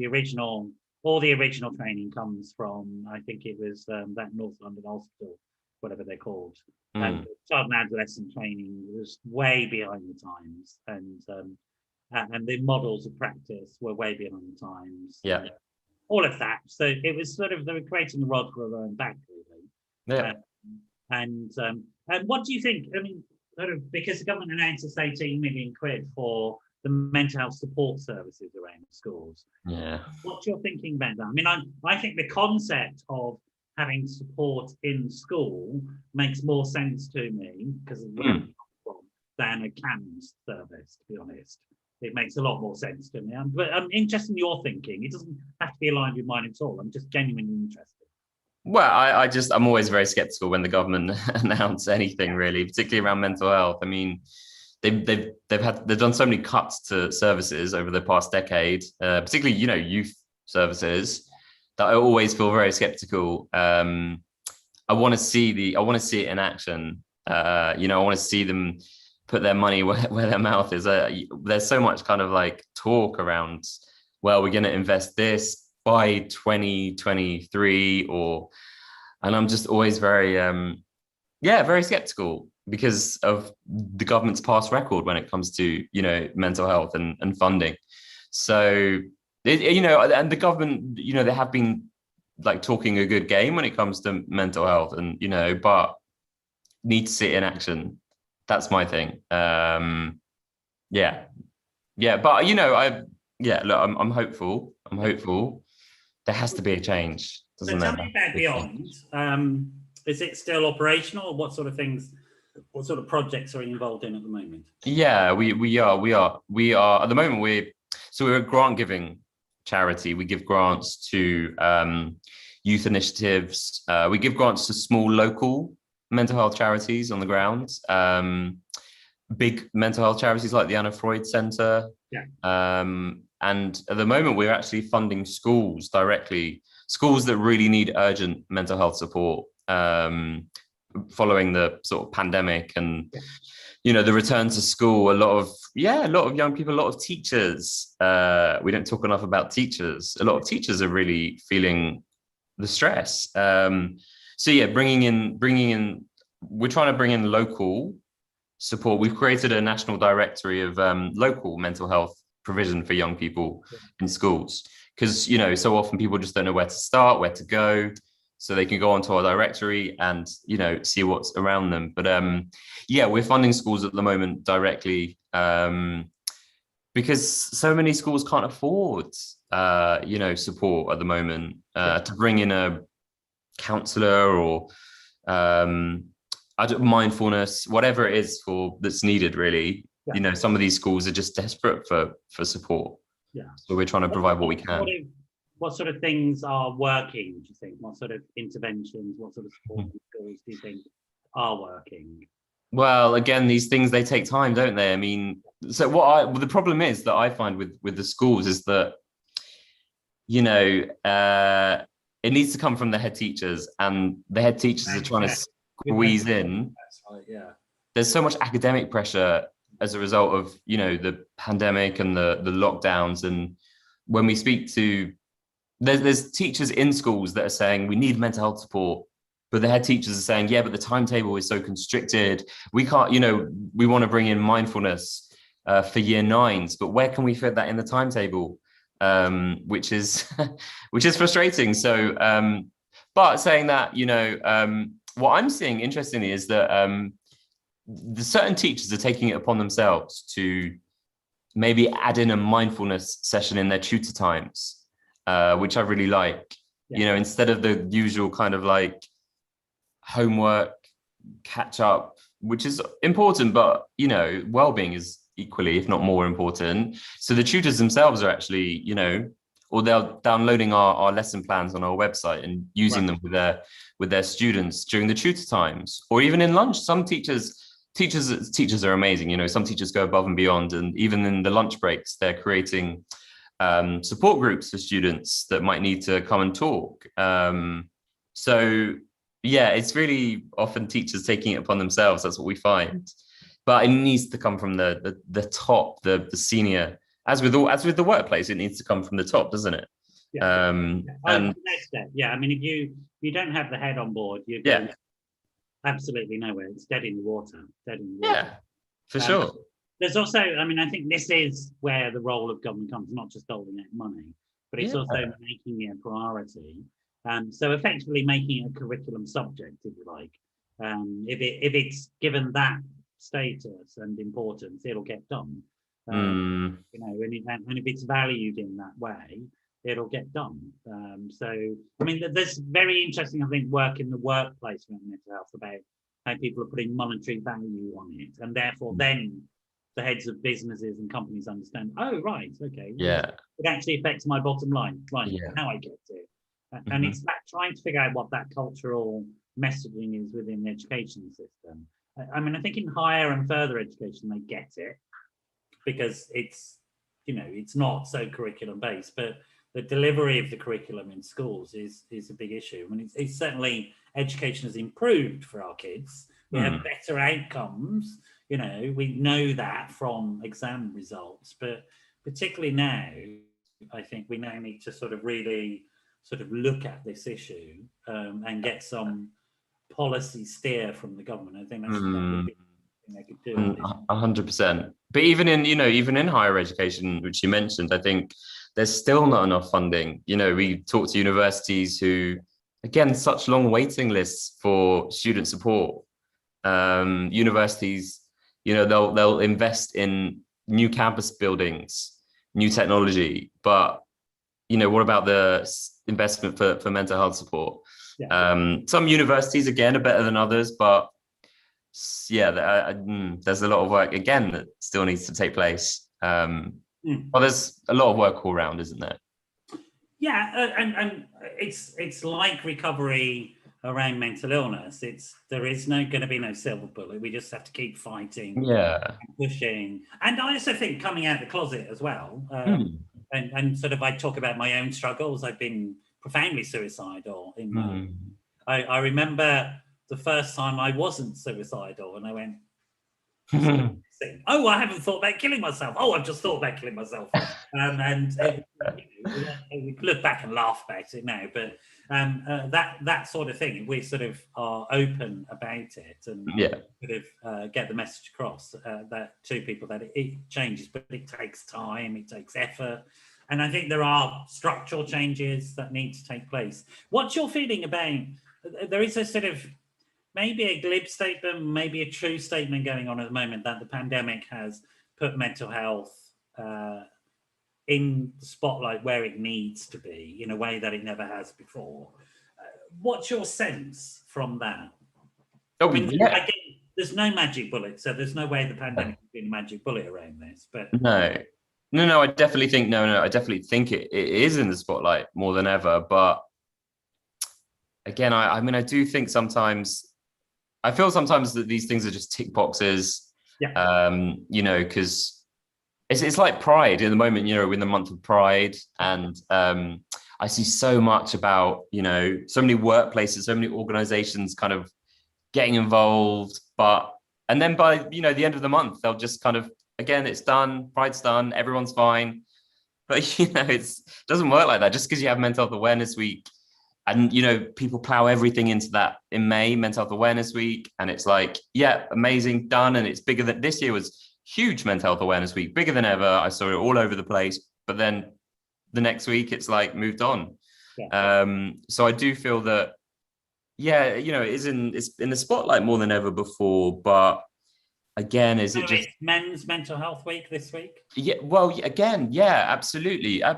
all the original training comes from, I think it was that North London Hospital, whatever they're called. Child and adolescent training was way behind the times, and the models of practice were way behind the times. All of that. So it was sort of, they were creating a rod for their own back, really. And what do you think? I mean, sort of, because the government announced this 18 million quid for the mental health support services around schools. What's your thinking about that? I mean, I think the concept of having support in school makes more sense to me because of where it comes from than a CAMS service, to be honest. It makes a lot more sense to me. But I'm interested in your thinking. It doesn't have to be aligned with mine at all. I'm just genuinely interested. Well, I'm always very skeptical when the government announce anything, really, particularly around mental health. I mean, they've done so many cuts to services over the past decade, particularly, youth services, that I always feel very skeptical. I want to see it in action. I want to see them put their money where their mouth is. There's so much kind of like talk around, well, we're going to invest this by 2023, and I'm just always very, very skeptical because of the government's past record when it comes to, mental health and funding. So, and the government, they have been like talking a good game when it comes to mental health, and but need to see it in action. That's my thing. But look, I'm hopeful. There has to be a change, doesn't So there? tell me about Beyond. Is it still operational? What sort of projects are you involved in at the moment? Yeah, we are at the moment. We're a grant giving charity. We give grants to youth initiatives. We give grants to small local mental health charities on the ground. Big mental health charities like the Anna Freud Center. Yeah. And at the moment, we're actually funding schools directly, schools that really need urgent mental health support following the sort of pandemic and, the return to school. A lot of young people, a lot of teachers. We don't talk enough about teachers. A lot of teachers are really feeling the stress. Bringing in, we're trying to bring in local support. We've created a national directory of local mental health provision for young people in schools, because so often people just don't know where to start, where to go, so they can go onto our directory and see what's around them. But we're funding schools at the moment directly because so many schools can't afford support at the moment to bring in a counselor or mindfulness, whatever it is that's needed, really. Some of these schools are just desperate for support. So we're trying to provide what we can. What sort of things are working, do you think? What sort of interventions, what sort of support schools do you think are working? Well, again, these things, they take time, don't they? I mean, so the problem is that I find with the schools is that, it needs to come from the head teachers, and the head teachers are trying to squeeze in. That's right, yeah. There's so much academic pressure as a result of, the pandemic and the lockdowns. And when we speak to, there's teachers in schools that are saying we need mental health support, but the head teachers are saying, yeah, but the timetable is so constricted. We can't, we want to bring in mindfulness for year 9s, but where can we fit that in the timetable? Which is frustrating. So, but saying that, what I'm seeing interestingly is that the certain teachers are taking it upon themselves to maybe add in a mindfulness session in their tutor times, which I really like. Instead of the usual kind of like homework catch up, which is important, but well-being is equally, if not more important. So the tutors themselves are actually, or they're downloading our lesson plans on our website and using them with their students during the tutor times, or even in lunch. Some teachers are amazing. Some teachers go above and beyond, and even in the lunch breaks, they're creating support groups for students that might need to come and talk. It's really often teachers taking it upon themselves. That's what we find. But it needs to come from the top, the senior. As with the workplace, it needs to come from the top, doesn't it? And next step. I mean, if you don't have the head on board, you're going absolutely nowhere. It's dead in the water. Yeah, for sure. There's also, I mean, I think this is where the role of government comes, not just doling out money, but it's also making it a priority. So effectively making it a curriculum subject, if you like. If it's given that status and importance, it'll get done. And if it's valued in that way, it'll get done. So I mean, there's very interesting, I think, work in the workplace around mental health about how people are putting monetary value on it, and therefore then the heads of businesses and companies understand, oh right, okay, it actually affects my bottom line, right? How I get to it. And it's that trying to figure out what that cultural messaging is within the education system. I mean, I think in higher and further education, they get it because it's, it's not so curriculum based, but the delivery of the curriculum in schools is a big issue. I mean, it's certainly education has improved for our kids. We have better outcomes. We know that from exam results, but particularly now, I think we now need to sort of really sort of look at this issue and get some policy steer from the government. I think that's what they could do. 100%. But even in higher education, which you mentioned, I think there's still not enough funding. We talk to universities who, again, such long waiting lists for student support. Universities, they'll invest in new campus buildings, new technology, but what about the investment for mental health support? Some universities, again, are better than others, but there's a lot of work again that still needs to take place. Well, there's a lot of work all around, isn't there? And it's like recovery around mental illness. There is going to be no silver bullet. We just have to keep fighting, and pushing. And I also think coming out of the closet as well. And sort of I talk about my own struggles. I've been profoundly suicidal. I remember the first time I wasn't suicidal, and I went, oh, I haven't thought about killing myself. Oh, I've just thought about killing myself. We look back and laugh about it now, but that sort of thing, we sort of are open about it and sort of get the message across that to people that it changes, but it takes time, it takes effort. And I think there are structural changes that need to take place. What's your feeling about, there is a sort of, maybe a glib statement, maybe a true statement going on at the moment that the pandemic has put mental health in the spotlight where it needs to be in a way that it never has before. What's your sense from that? Again, there's no magic bullet, so there's no way the pandemic has been a magic bullet around this. But no, I definitely think I definitely think it is in the spotlight more than ever. But again, I mean, I do think sometimes. I feel sometimes that these things are just tick boxes, because it's like Pride in the moment, we're in the month of Pride, and I see so much about, so many workplaces, so many organizations kind of getting involved, and then by, the end of the month, they'll just kind of, again, it's done, Pride's done, everyone's fine. But, it doesn't work like that. Just because you have Mental Health Awareness Week, and, people plow everything into that in May, Mental Health Awareness Week. And it's like, amazing, done. And it's bigger than, this year was huge Mental Health Awareness Week, bigger than ever. I saw it all over the place. But then the next week, it's like moved on. So I do feel that, it's in the spotlight more than ever before. But again, is it just Men's Mental Health Week this week? Absolutely. I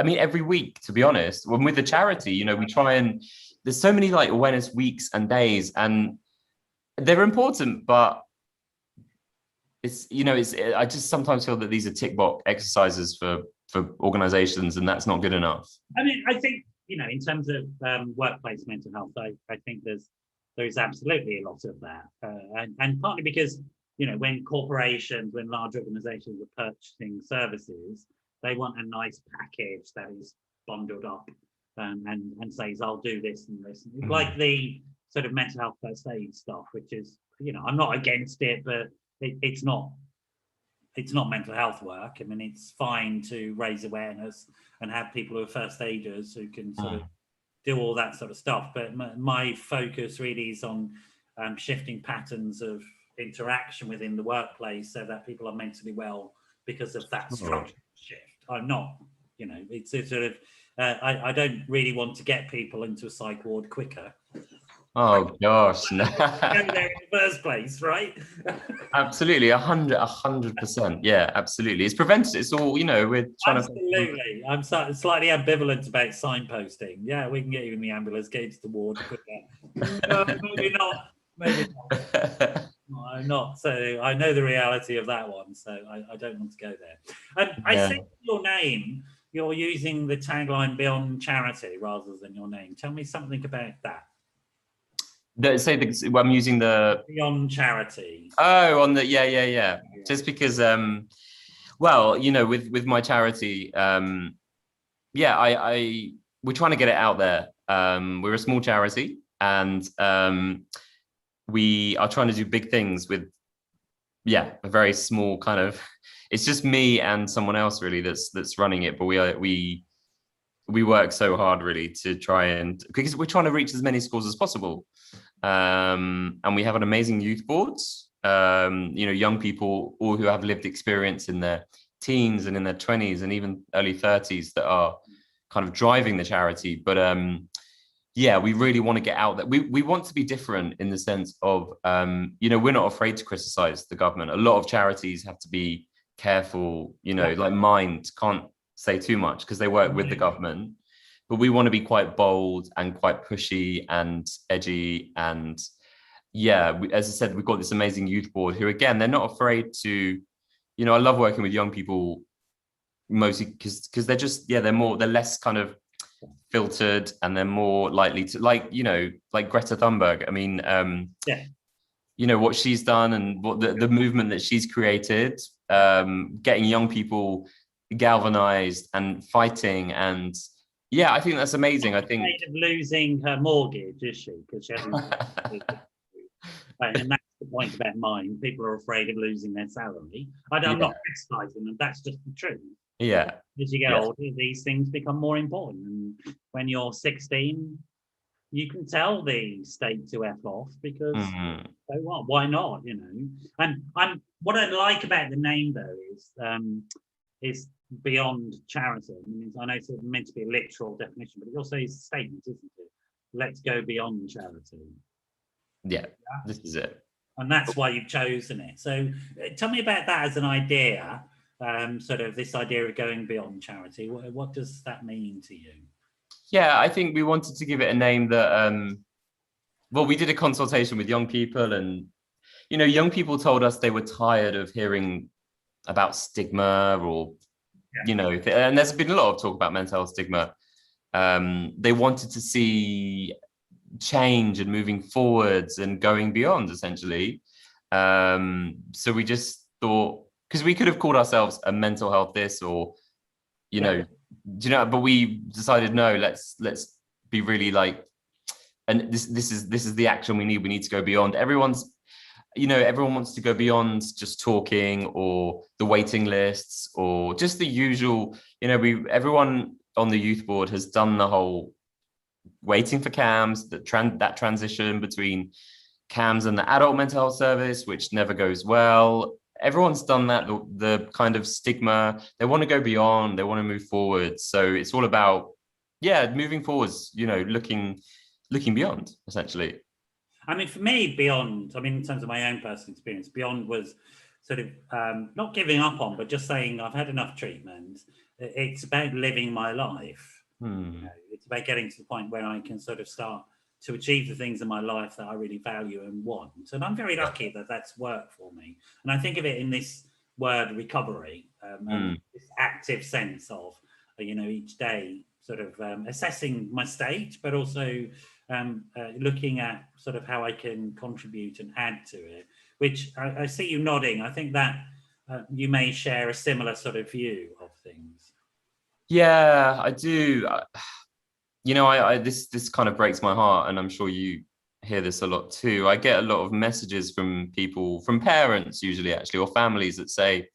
mean, every week, to be honest, when with the charity, we try and there's so many like awareness weeks and days, and they're important, but I just sometimes feel that these are tick box exercises for organizations, and that's not good enough. I mean, I think, in terms of workplace mental health, I think there's absolutely a lot of that, and partly because when corporations, when large organizations are purchasing services, they want a nice package that is bundled up and says, I'll do this and this. Like the sort of mental health first aid stuff, which is, I'm not against it, but it's not mental health work. I mean, it's fine to raise awareness and have people who are first aiders who can sort of do all that sort of stuff. But my focus really is on shifting patterns of interaction within the workplace so that people are mentally well because of that structural shift. I'm not, it's a sort of, I don't really want to get people into a psych ward quicker. Oh gosh, no. Go there in the first place, right? Absolutely, 100%. Yeah, absolutely. It's prevented. It's all, we're trying absolutely. I'm slightly ambivalent about signposting. Yeah, we can get you in the ambulance, get you to the ward quicker. No, maybe not. Maybe not. No, I'm not. So I know the reality of that one. So I don't want to go there. I think your name, you're using the tagline Beyond Charity rather than your name. Tell me something about that. I'm using the Beyond Charity. Oh, on the yeah. Just because well, with my charity, we're trying to get it out there. We're a small charity, and we are trying to do big things with a very small kind of. It's just me and someone else really that's running it, but we work so hard really to try and, because we're trying to reach as many schools as possible, and we have an amazing youth boards. Young people all who have lived experience in their teens and in their 20s and even early 30s that are kind of driving the charity. But we really want to get out there. We want to be different in the sense of, we're not afraid to criticize the government. A lot of charities have to be careful, like Mind can't say too much because they work with the government. But we want to be quite bold and quite pushy and edgy. And as I said, we've got this amazing youth board who, again, they're not afraid to, I love working with young people mostly because they're just, they're less kind of filtered, and they're more likely to, like Greta Thunberg. I mean, what she's done and what the movement that she's created, getting young people galvanized and fighting. And I think that's amazing. I think of losing her mortgage, is she? Because she hasn't. And that's the point about Mind. People are afraid of losing their salary. I'm not criticizing them. That's just the truth. Yeah. As you get older, these things become more important. And when you're 16, you can tell the state to F off because so what? Why not? And what I like about the name though is beyond charity. I know it's meant to be a literal definition, but it also is a statement, isn't it? Let's go beyond charity. Yeah, this is it. And that's why you've chosen it. So tell me about that as an idea, sort of this idea of going beyond charity. What does that mean to you? Yeah, I think we wanted to give it a name that, we did a consultation with young people, and, young people told us they were tired of hearing about stigma or, and there's been a lot of talk about mental health stigma. They wanted to see change and moving forwards and going beyond, essentially. So we just thought, because we could have called ourselves a mental health this, or but we decided no, let's be really like, and this is the action we need to go beyond. Everyone wants to go beyond just talking or the waiting lists or just the usual. Everyone on the youth board has done the whole waiting for CAMS, that transition between CAMS and the adult mental health service, which never goes well. Everyone's done that, the kind of stigma. They want to go beyond, they want to move forward. So it's all about, moving forwards, looking beyond, essentially. I mean, for me, beyond, in terms of my own personal experience, beyond was sort of not giving up on, but just saying, I've had enough treatment. It's about living my life. It's about getting to the point where I can sort of start to achieve the things in my life that I really value and want. And I'm very lucky that that's worked for me. And I think of it in this word recovery, and this active sense of, each day sort of assessing my state, but also looking at sort of how I can contribute and add to it, which I see you nodding. I think that you may share a similar sort of view of things. Yeah, I do. This kind of breaks my heart, and I'm sure you hear this a lot too. I get a lot of messages from people, from parents usually, actually, or families that say,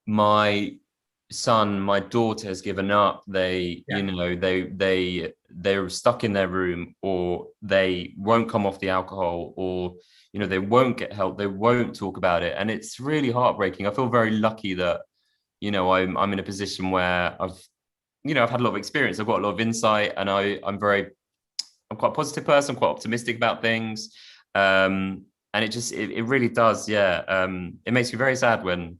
my son, my daughter has given up. They're stuck in their room, or they won't come off the alcohol, or they won't get help, they won't talk about it. And it's really heartbreaking. I feel very lucky that I'm in a position where I've had a lot of experience. I've got a lot of insight, and I'm quite a positive person, quite optimistic about things. And it really does. It makes me very sad when,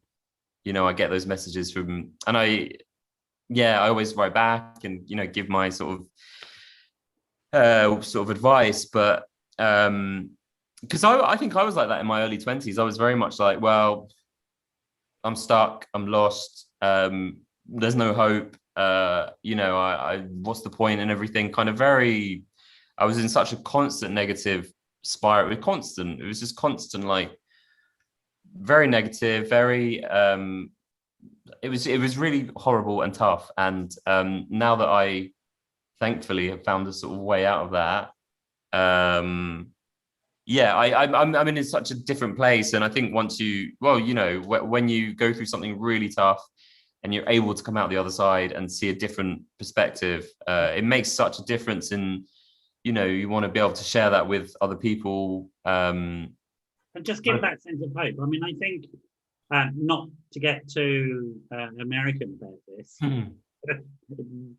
I get those messages from, and I always write back and, give my sort of advice. But because I think I was like that in my early 20s. I was very much like, well, I'm stuck, I'm lost, there's no hope. you know, I what's the point and everything, kind of very, I was in such a constant negative spiral. It was just constant, like very negative, very it was really horrible and tough. And now that I thankfully have found a sort of way out of that, yeah, I'm in such a different place. And I think once you, well, you know, when you go through something really tough and you're able to come out the other side and see a different perspective, it makes such a difference. In, you know, you want to be able to share that with other people, and just give that sense of hope. I mean, I think not to get too American about this,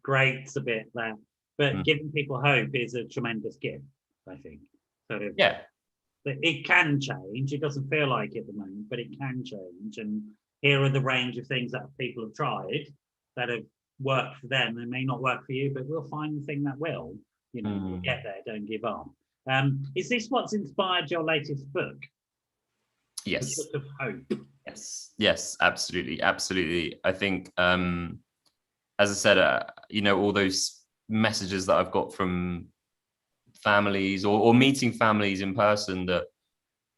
great's a bit that, but giving people hope is a tremendous gift, I think. Sort of, yeah, it can change. It doesn't feel like it at the moment, but it can change. And here are the range of things that people have tried that have worked for them. They may not work for you, but we'll find the thing that will. You know, we'll get there. Don't give up. Is this what's inspired your latest book? yes, The Book of Hope. yes, absolutely. I think, as I said, you know, all those messages that I've got from families, or meeting families in person, that,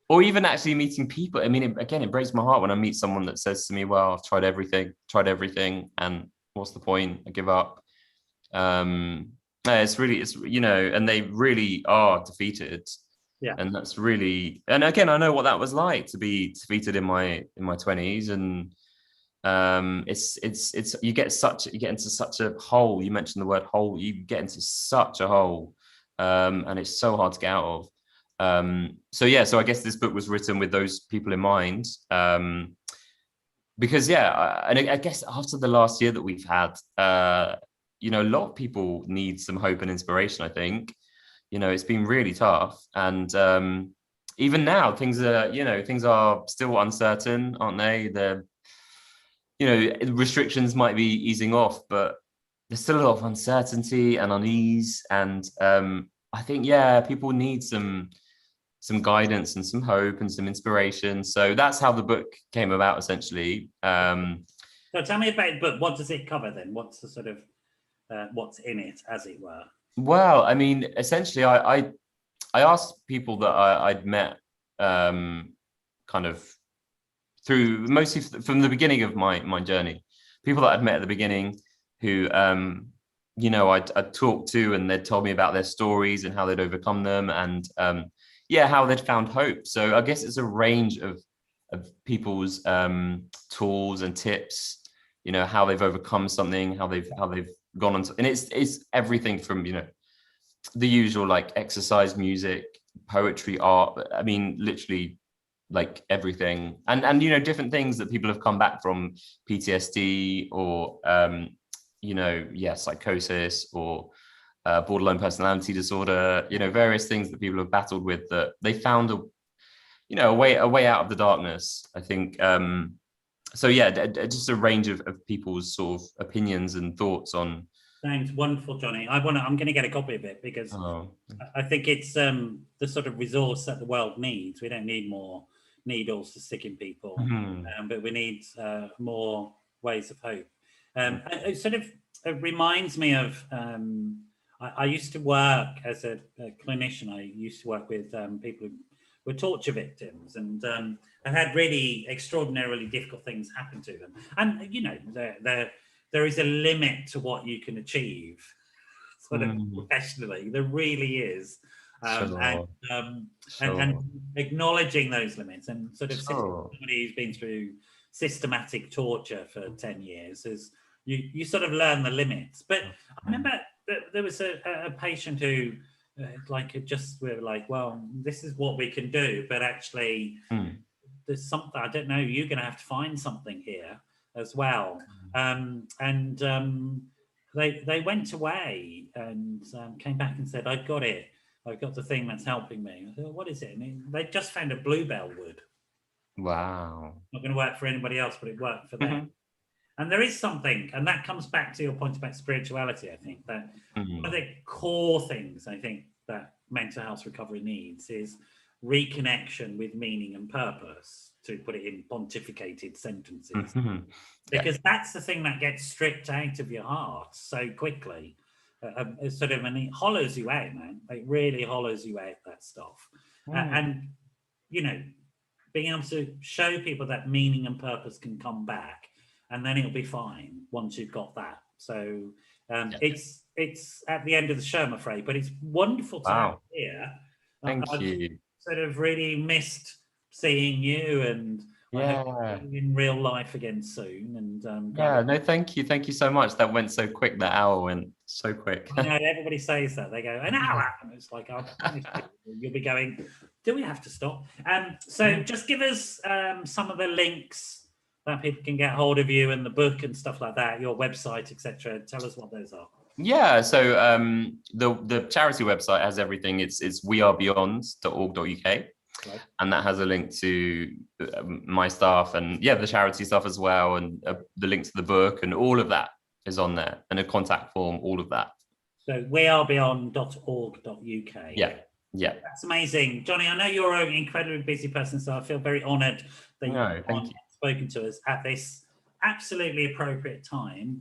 or even actually meeting people. I mean, it breaks my heart when I meet someone that says to me, well, I've tried everything, and what's the point? I give up. It's you know, and they really are defeated. Yeah. And that's really, and again, I know what that was like, to be defeated in my 20s. And it's you get into such a hole. You mentioned the word hole. You get into such a hole, and it's so hard to get out of. So I guess this book was written with those people in mind, because and I guess after the last year that we've had, you know, a lot of people need some hope and inspiration. I think, you know, it's been really tough, and even now things are still uncertain, aren't they? They're, you know, restrictions might be easing off, but there's still a lot of uncertainty and unease. And I think, people need some guidance and some hope and some inspiration. So that's how the book came about, essentially. So tell me about the book. What does it cover then? What's the sort of what's in it, as it were? Well, I mean, essentially, I asked people that I'd met, kind of through, mostly from the beginning of my journey, people that I'd met at the beginning, who you know, I'd talked to, and they'd told me about their stories and how they'd overcome them, and how they'd found hope. So I guess it's a range of people's tools and tips, you know, how they've overcome something, how they've gone on to, and it's everything from, you know, the usual, like exercise, music, poetry, art. I mean, literally, like everything, and you know, different things that people have come back from, PTSD, or you know, psychosis, or borderline personality disorder, you know, various things that people have battled with, that they found a way out of the darkness, I think. So just a range of people's sort of opinions and thoughts on. Sounds wonderful, Jonny. I'm going to get a copy of it, because I think it's the sort of resource that the world needs. We don't need more needles to stick in people, but we need more ways of hope. It sort of, it reminds me of, I used to work as a clinician. I used to work with people who were torture victims, and I had really extraordinarily difficult things happen to them. And, you know, there is a limit to what you can achieve sort of professionally. There really is. And acknowledging those limits, and sort of somebody who's been through systematic torture for 10 years, is you sort of learn the limits. But I remember there was a patient who we're like, well, this is what we can do, but actually there's something, I don't know, you're going to have to find something here as well. They went away and came back and said, I've got it. I've got the thing that's helping me. I thought, what is it? And they just found a bluebell wood. Wow. Not going to work for anybody else, but it worked for them. And there is something, and that comes back to your point about spirituality. I think that one of the core things I think that mental health recovery needs is reconnection with meaning and purpose, to put it in pontificated sentences, Mhm. because that's the thing that gets stripped out of your heart so quickly. Sort of, and it hollows you out, man. It really hollows you out, that stuff. And you know, being able to show people that meaning and purpose can come back, and then it'll be fine once you've got that. So it's at the end of the show, I'm afraid, but it's wonderful to have you here. Thank I've you. sort of really missed seeing you, and I hope Yeah. you're in real life again soon. And Yeah, no, thank you so much. That went so quick. That hour went so quick. I know everybody says that. They go, an hour. And it's like, I promise you'll be going, do we have to stop? So just give us some of the links that people can get hold of you, and the book and stuff like that, your website, etc. Tell us what those are. Yeah, so the charity website has everything. It's wearebeyond.org.uk, Right. and that has a link to my stuff, and the charity stuff as well, and the link to the book, and all of that is on there, and a contact form, all of that. So wearebeyond.org.uk. Yeah. That's amazing. Jonny, I know you're an incredibly busy person, so I feel very honoured that you've spoken to us at this absolutely appropriate time,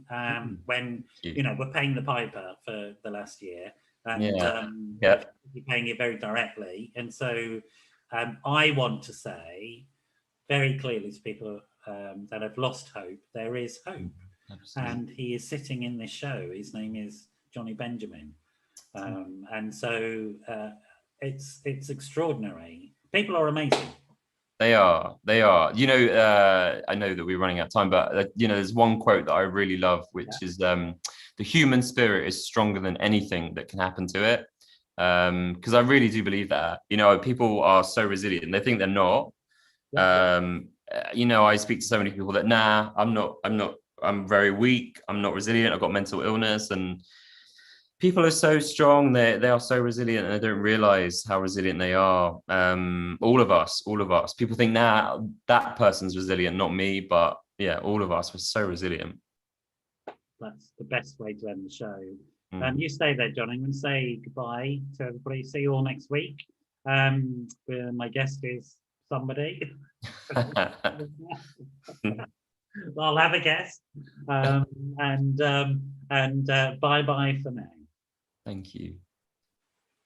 when we're paying the piper for the last year, and we're paying it very directly. And so I want to say very clearly to people that have lost hope, there is hope. Absolutely. And he is sitting in this show. His name is Jonny Benjamin, and so it's extraordinary. People are amazing. They are. I know that we're running out of time, but there's one quote that I really love, which is the human spirit is stronger than anything that can happen to it. Because I really do believe that. People are so resilient. They think they're not. I speak to so many people that, I'm very weak. I'm not resilient. I've got mental illness, and people are so strong. They are so resilient, and they don't realize how resilient they are. All of us. People think, that person's resilient, not me. But all of us, we're so resilient. That's the best way to end the show. You stay there, John. I'm going to say goodbye to everybody. See you all next week. My guest is somebody. I'll have a guest. And bye-bye for now. Thank you.